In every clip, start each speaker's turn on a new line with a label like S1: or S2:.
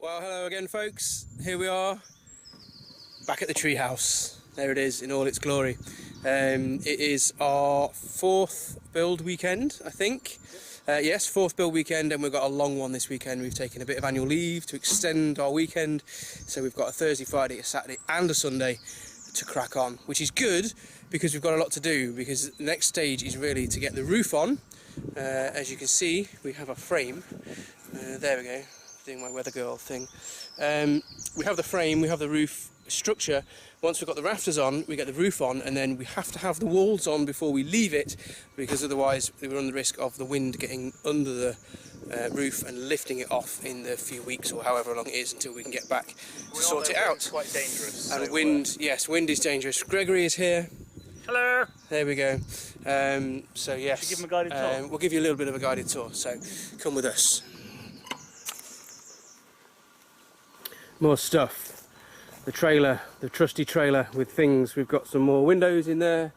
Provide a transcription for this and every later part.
S1: Well, hello again, folks. Here we are, back at the treehouse. There it is in all its glory. It is our fourth build weekend, I think. Yes, fourth build weekend, and we've got a long one this weekend. We've taken a bit of annual leave to extend our weekend, so we've got a Thursday, Friday, a Saturday and a Sunday to crack on, which is good because we've got a lot to do, because the next stage is really to get the roof on. As you can see, we have a frame. There we go, doing my weather girl thing. We have the frame, we have the roof structure. Once we've got the rafters on, we get the roof on, and then we have to have the walls on before we leave it, because otherwise we run the risk of the wind getting under the roof and lifting it off in the few weeks or however long it is until we can get back to sort it out.
S2: It's quite dangerous.
S1: And
S2: so,
S1: wind, yes, wind is dangerous. Gregory is here.
S2: Hello.
S1: There we go. So yes,
S2: Should we give him a guided tour?
S1: We'll give you a little bit of a guided tour, so come with us. More stuff. The trailer, the trusty trailer with things. We've got some more windows in there,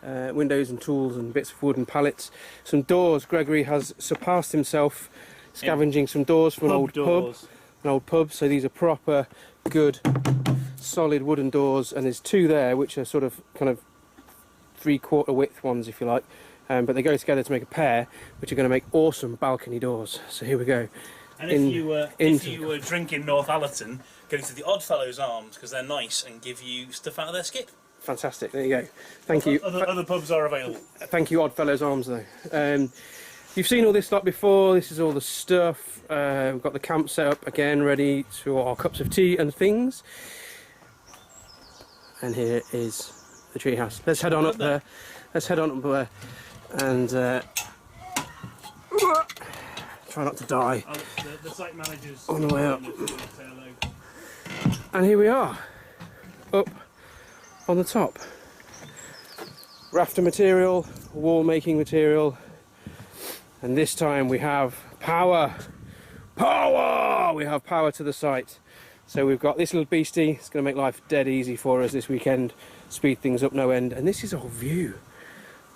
S1: windows and tools and bits of wood and pallets. Some doors. Gregory has surpassed himself scavenging some doors from an old pub. So these are proper, good, solid wooden doors, and there's two there which are sort of kind of 3/4 width ones, if you like, but they go together to make a pair, which are going to make awesome balcony doors. So here we go.
S2: And if you were drinking North Allerton, go to the Oddfellows Arms, because they're nice and give you stuff out of their skip.
S1: Fantastic. There you go. Thank you.
S2: Other pubs are available.
S1: Thank you, Oddfellows Arms, though. You've seen all this lot before. This is all the stuff. We've got the camp set up again, ready to our cups of tea and things. And here is the treehouse. Let's head on up there. Let's head on up there and try not to die.
S2: The site managers
S1: on the way up. And here we are, up on the top. Rafter material, wall making material, and this time we have power. Power! We have power to the site. So we've got this little beastie. It's going to make life dead easy for us this weekend. Speed things up no end. And this is our view.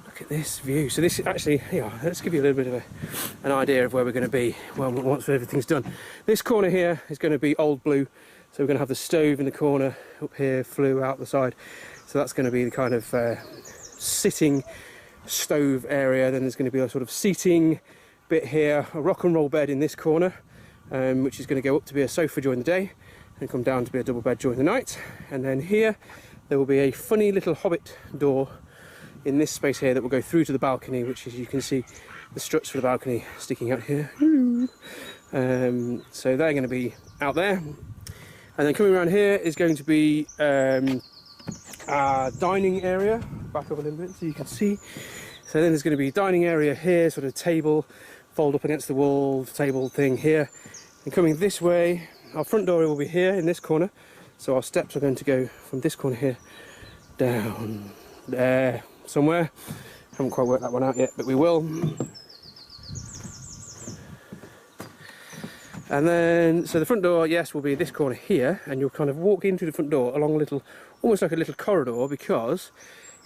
S1: Look at this view. So this actually, yeah, let's give you a little bit of an idea of where we're going to be once everything's done. This corner here is going to be old blue. So we're going to have the stove in the corner up here, flue out the side. So that's going to be the kind of sitting stove area. Then there's going to be a sort of seating bit here, a rock and roll bed in this corner, which is going to go up to be a sofa during the day and come down to be a double bed during the night. And then here there will be a funny little hobbit door in this space here that will go through to the balcony, which is, you can see the struts for the balcony sticking out here. So they're going to be out there. And then coming around here is going to be our dining area. Back up a little bit so you can see. So then there's going to be dining area here, sort of table, fold up against the wall, table thing here. And coming this way, our front door will be here in this corner. So our steps are going to go from this corner here down there somewhere. Haven't quite worked that one out yet, but we will. And then, so the front door, yes, will be this corner here, and you'll kind of walk into the front door along a little, almost like a little corridor, because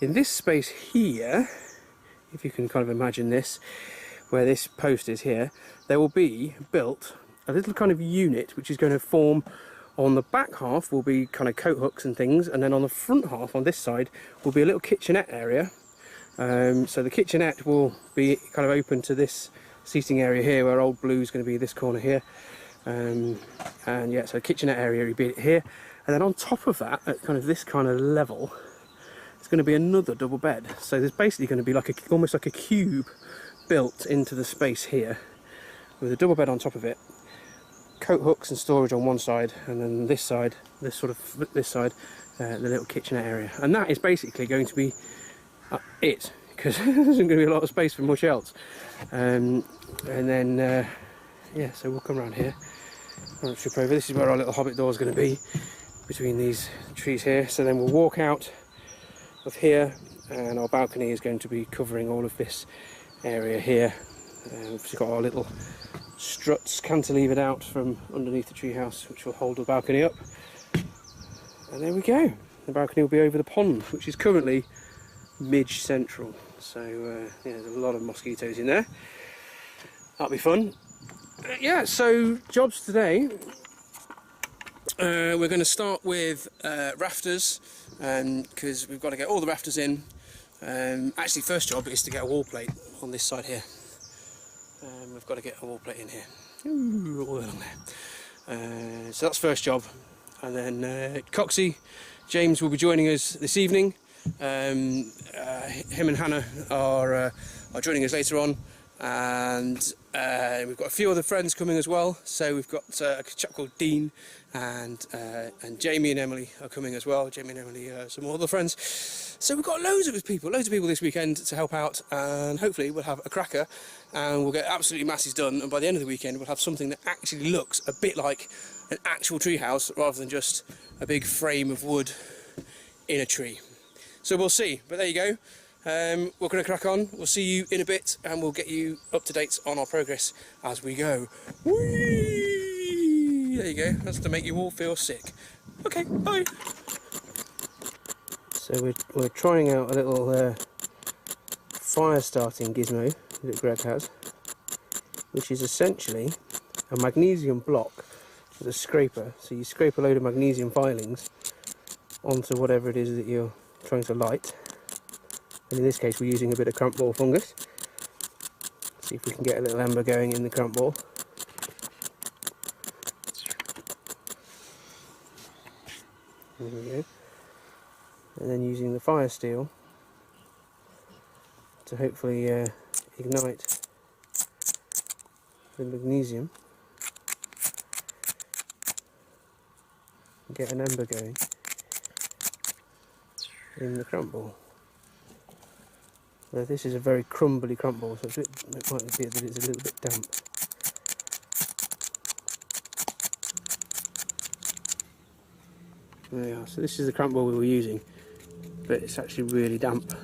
S1: in this space here, if you can kind of imagine this, where this post is here, there will be built a little kind of unit which is going to form. On the back half will be kind of coat hooks and things, and then on the front half, on this side, will be a little kitchenette area. So the kitchenette will be kind of open to this seating area here, where old blue is going to be this corner here. And yeah, so kitchenette area will be here. And then on top of that, at kind of this kind of level, it's going to be another double bed. So there's basically going to be like almost like a cube built into the space here, with a double bed on top of it. Coat hooks and storage on one side, and then this side, this side, the little kitchenette area. And that is basically going to be it, because there isn't going to be a lot of space for much else. And then yeah, so we'll come around here. I'll trip over. This is where our little hobbit door is going to be, between these trees here. So then we'll walk out of here, and our balcony is going to be covering all of this area here. We've got our little struts cantilevered out from underneath the treehouse, which will hold the balcony up. And there we go. The balcony will be over the pond, which is currently Midge Central. So yeah, there's a lot of mosquitoes in there. That'll be fun. Yeah, so jobs today. We're going to start with rafters, because we've got to get all the rafters in. Actually, first job is to get a wall plate on this side here. We've got to get a wall plate in here. Ooh, all along there. So that's first job. And then Coxie, James will be joining us this evening. Him and Hannah are joining us later on. And we've got a few other friends coming as well. So we've got a chap called Dean, and Jamie and Emily are coming as well. Jamie and Emily, some more other friends. So we've got loads of people this weekend to help out, and hopefully we'll have a cracker, and we'll get absolutely masses done. And by the end of the weekend, we'll have something that actually looks a bit like an actual tree house rather than just a big frame of wood in a tree. So we'll see. But there you go. We're going to crack on. We'll see you in a bit, and we'll get you up to date on our progress as we go. Whee! There you go. That's to make you all feel sick. Okay, bye. So we're trying out a little fire starting gizmo that Greg has, which is essentially a magnesium block with a scraper. So you scrape a load of magnesium filings onto whatever it is that you're trying to light. And in this case we're using a bit of cramp ball fungus. See if we can get a little ember going in the cramp ball. There we go. And then using the fire steel to hopefully ignite the magnesium and get an ember going in the cramp ball. Now this is a very crumbly cramp ball, so it might be that it's a little bit damp. There we are. So this is the cramp ball we were using, but it's actually really damp.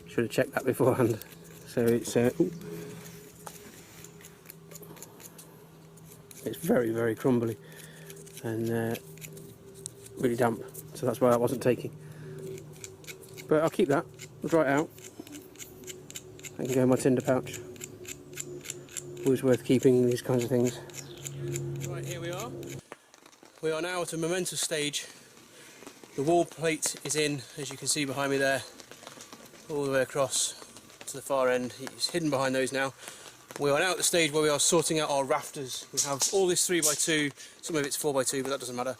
S1: Should have checked that beforehand. So it's very, very crumbly and really damp. So that's why I wasn't taking. But I'll keep that. I'll dry it out. I can go in my tinder pouch. Always worth keeping these kinds of things. Right, here we are. We are now at a momentous stage. The wall plate is in, as you can see behind me there, all the way across to the far end. It's hidden behind those now. We are now at the stage where we are sorting out our rafters. We have all this 3x2, some of it's 4x2, but that doesn't matter.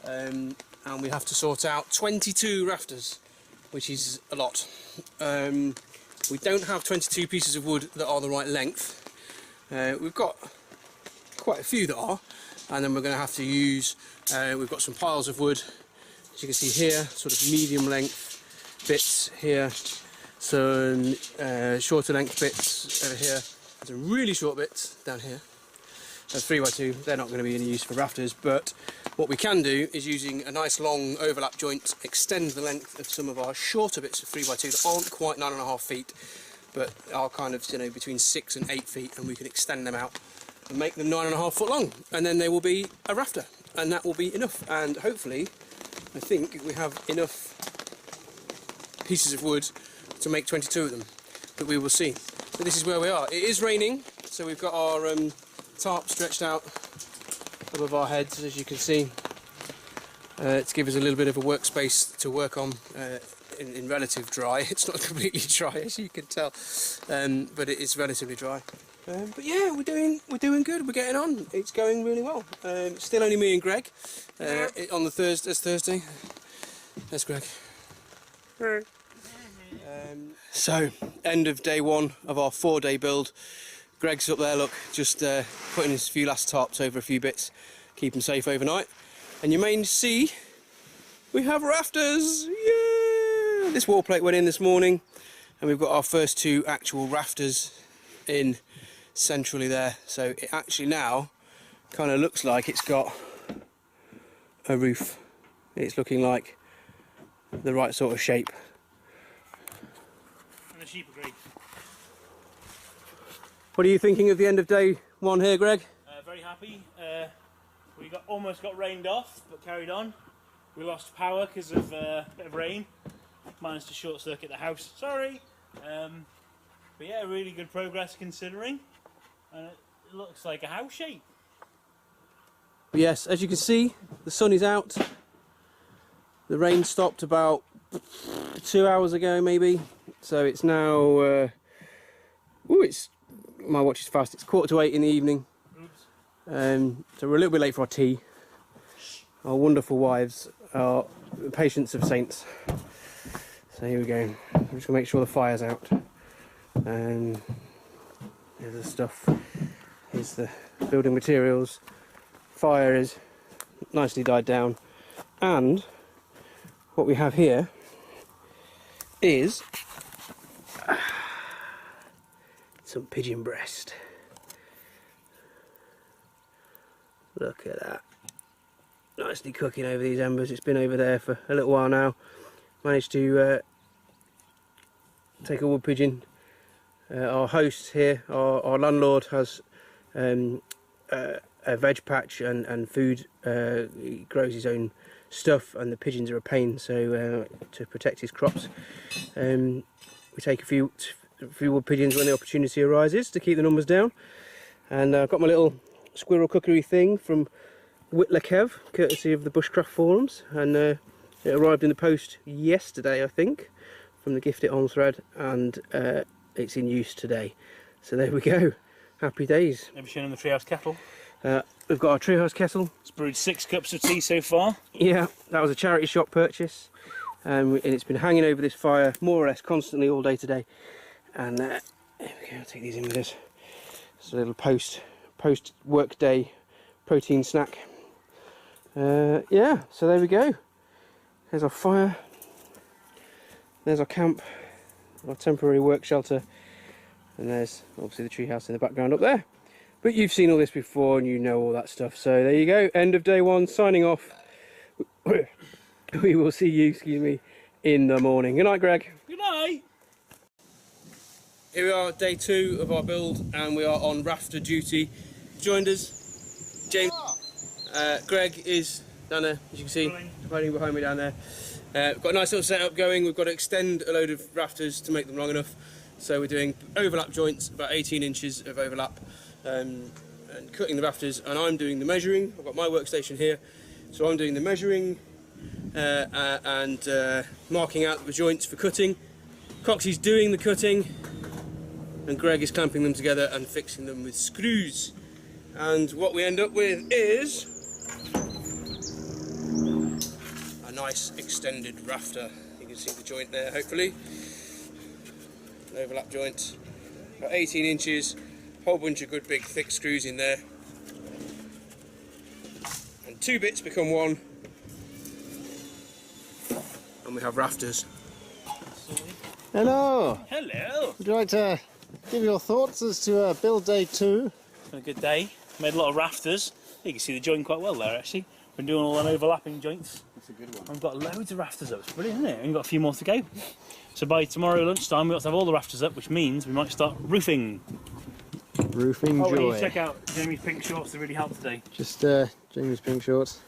S1: And we have to sort out 22 rafters, which is a lot. We don't have 22 pieces of wood that are the right length. We've got quite a few that are, and then we're going to have to use, we've got some piles of wood, as you can see here, sort of medium length bits here, some shorter length bits over here, and some really short bits down here. Those 3x2, they're not going to be any use for rafters, but what we can do is, using a nice long overlap joint, extend the length of some of our shorter bits of 3x2 that aren't quite 9.5 feet, but are kind of, you know, between 6 and 8 feet, and we can extend them out and make them 9.5 foot long, and then they will be a rafter, and that will be enough. And hopefully, I think we have enough pieces of wood to make 22 of them, but we will see. So this is where we are. It is raining, so we've got our tarp stretched out above our heads, as you can see, to give us a little bit of a workspace to work on in relative dry. It's not completely dry, as you can tell, but it is relatively dry. But yeah, we're doing good. We're getting on. It's going really well. Still only me and Greg on the Thursday. There's Greg. So, end of day one of our 4-day build. Greg's up there, look, just putting his few last tarps over a few bits, keep them safe overnight. And you may see we have rafters. Yeah! This wall plate went in this morning, and we've got our first 2 actual rafters in centrally there. So it actually now kind of looks like it's got a roof. It's looking like the right sort of shape.
S2: And the sheep agree.
S1: What are you thinking of the end of day one here, Greg?
S2: Very happy. We almost got rained off, but carried on. We lost power because of a bit of rain. Managed to short circuit the house. Sorry. But yeah, really good progress considering. And it looks like a house shape.
S1: But yes, as you can see, the sun is out. The rain stopped about 2 hours ago, maybe. So it's now. It's my watch is fast. It's 7:45 in the evening. So we're a little bit late for our tea. Our wonderful wives are patients of saints. So here we go. I'm just gonna make sure the fire's out. And here's the stuff. Here's the building materials. Fire is nicely died down. And what we have here is some pigeon breast. Look at that. Nicely cooking over these embers. It's been over there for a little while now. Managed to take a wood pigeon. Our host here, our landlord, has a veg patch and food. He grows his own stuff, and the pigeons are a pain, so to protect his crops we take a few wood pigeons when the opportunity arises to keep the numbers down. And I've got my little squirrel cookery thing from Whitler Kev, courtesy of the Bushcraft forums, and it arrived in the post yesterday, I think, from the Gift It On thread, and it's in use today. So there we go, happy days.
S2: Have you shown them the treehouse kettle?
S1: We've got our treehouse kettle.
S2: It's brewed 6 cups of tea so far.
S1: Yeah, that was a charity shop purchase, and it's been hanging over this fire more or less constantly all day today. And there we go, I'll take these in with us. It's a little post work day protein snack. Yeah, so there we go. There's our fire. There's our camp, our temporary work shelter, and there's obviously the treehouse in the background up there. But you've seen all this before and you know all that stuff. So there you go, end of day 1, signing off. We will see you, in the morning. Good night, Greg.
S2: Good night.
S1: Here we are, day 2 of our build, and we are on rafter duty. Joined us, James. Greg is down there, as you can see, hiding behind me down there. We've got a nice little setup going. We've got to extend a load of rafters to make them long enough. So we're doing overlap joints, about 18 inches of overlap. And cutting the rafters, and I'm doing the measuring. I've got my workstation here, so I'm doing the measuring and marking out the joints for cutting. Coxie's doing the cutting, and Greg is clamping them together and fixing them with screws. And what we end up with is a nice extended rafter. You can see the joint there, hopefully. An overlap joint, about 18 inches. Whole bunch of good big thick screws in there, and 2 bits become 1, and we have rafters.
S3: Hello!
S2: Hello!
S3: Would you like to give your thoughts as to build day 2?
S2: It's been a good day. Made a lot of rafters. You can see the joint quite well there, actually. Been doing all them overlapping joints.
S3: That's a good one.
S2: I've got loads of rafters up. It's brilliant, isn't it? We've got a few more to go. So by tomorrow lunchtime, we've got to have all the rafters up, which means we might start roofing.
S3: Roofing
S2: Oh,
S3: joy.
S2: and check out Jamie's pink shorts. They really helped today.
S3: Just Jamie's pink shorts.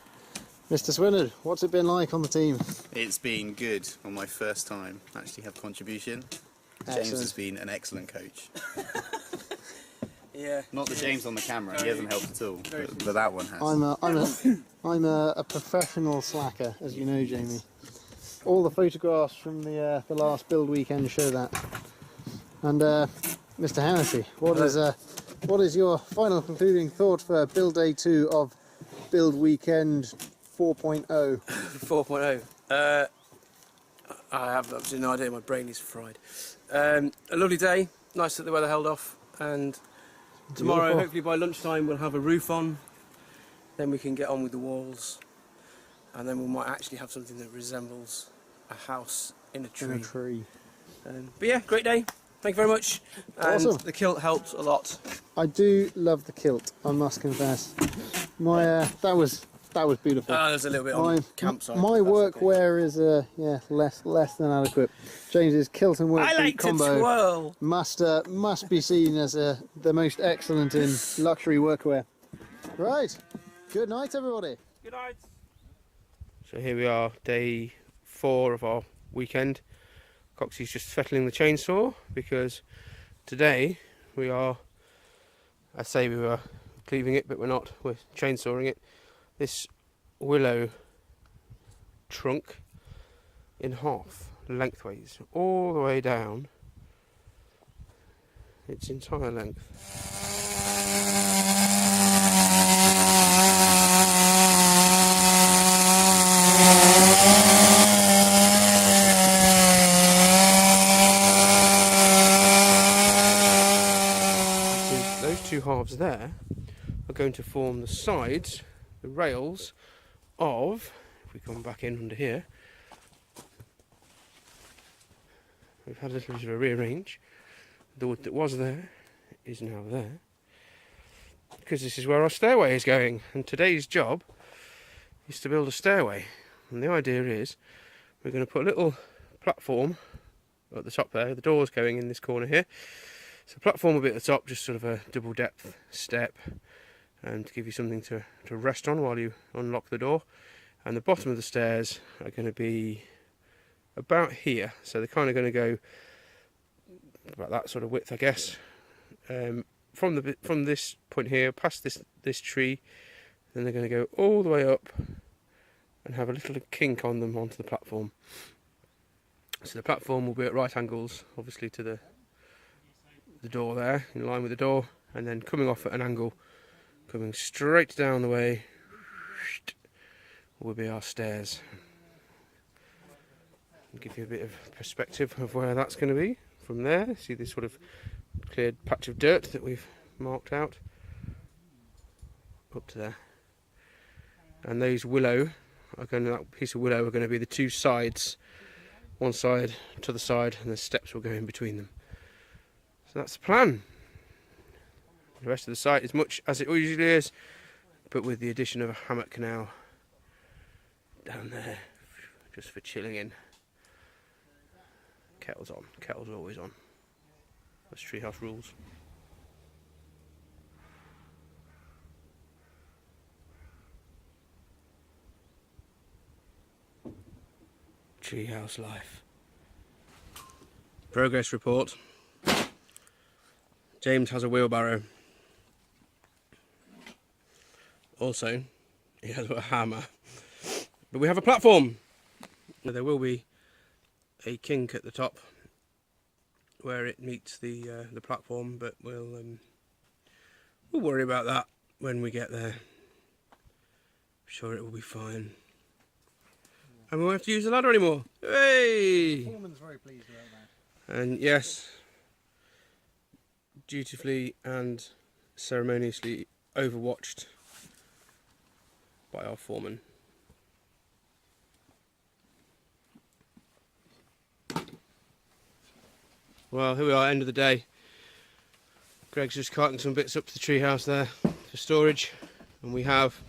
S3: Mr. Swinard, what's it been like on the team?
S4: It's been good on my first time actually have contribution. James
S3: Excellent.
S4: has been an excellent coach.
S1: Yeah.
S4: Not the James on the camera, he hasn't helped at all, but that one has.
S3: I'm a professional slacker, as you know, Jamie. All the photographs from the last build weekend show that. And Mr. Hennessy, what is your final concluding thought for build day 2 of build weekend 4.0?
S1: 4.0. I have absolutely no idea, my brain is fried. A lovely day, nice that the weather held off, and tomorrow,
S3: Beautiful.
S1: hopefully by lunchtime, we'll have a roof on, then we can get on with the walls, and then we might actually have something that resembles a house in a tree.
S3: In a tree.
S1: But yeah, great day, thank you very much, and
S3: Awesome.
S1: the kilt helped a lot.
S3: I do love the kilt, I must confess. My that was beautiful.
S1: There's a little bit on campsite.
S3: My workwear is less than adequate. James's kilt and work
S1: I like to
S3: combo
S1: twirl.
S3: must be seen as the most excellent in luxury workwear. Right. Good night, everybody.
S1: Good night. So here we are, day 4 of our weekend. Coxie's just fettling the chainsaw because today we are, I say we were cleaving it, but we're not. We're chainsawing it. this willow trunk in half, lengthways, all the way down its entire length. Those two halves there are going to form the sides, the rails of, if we come back in under here, we've had a little bit of a rearrange. The wood that was there is now there, because this is where our stairway is going, and today's job is to build a stairway. And the idea is we're going to put a little platform at the top there, the door's going in this corner here, so the platform will be at the top, just sort of a double depth step, and to give you something to rest on while you unlock the door. And the bottom of the stairs are going to be about here, so they're kind of going to go about that sort of width, I guess, from this point here past this tree. Then they're going to go all the way up and have a little kink on them onto the platform. So the platform will be at right angles, obviously, to the door there, in line with the door, and then coming off at an angle, coming straight down the way, will be our stairs. I'll give you a bit of perspective of where that's going to be from there. See this sort of cleared patch of dirt that we've marked out up to there, and those willow are going to, that piece of willow are going to be the two sides, one side to the side, and the steps will go in between them. So that's the plan. The rest of the site is much as it usually is, but with the addition of a hammock canal down there, just for chilling in. Kettle's on. Kettle's always on. That's treehouse rules. Treehouse life. Progress report. James has a wheelbarrow. Also, he has a hammer. But we have a platform. There will be a kink at the top where it meets the platform, but we'll worry about that when we get there. I'm sure it will be fine. And we won't have to use the ladder anymore. Hey!
S3: Foreman's very pleased about that.
S1: And yes, dutifully and ceremoniously overwatched by our foreman. Well, here we are, end of the day. Greg's just carting some bits up to the treehouse there for storage, and we have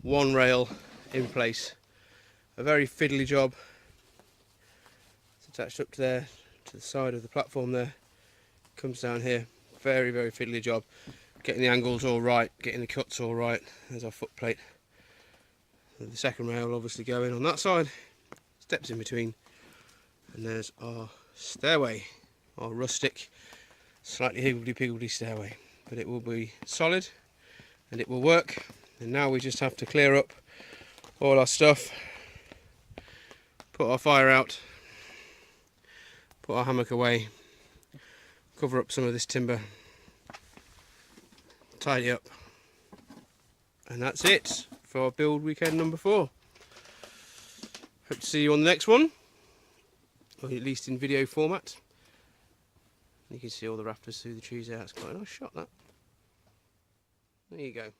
S1: one rail in place. A very fiddly job. It's attached up to there, to the side of the platform there. Comes down here. Very, very fiddly job. Getting the angles all right, getting the cuts all right. There's our foot plate. And the second rail will obviously go in on that side. Steps in between. And there's our stairway, our rustic, slightly higgledy-piggledy stairway. But it will be solid and it will work. And now we just have to clear up all our stuff, put our fire out, put our hammock away, cover up some of this timber, tidy up, and that's it for build weekend number 4. Hope to see you on the next one, or at least in video format. You can see all the rafters through the trees there. That's quite a nice shot, that. There you go.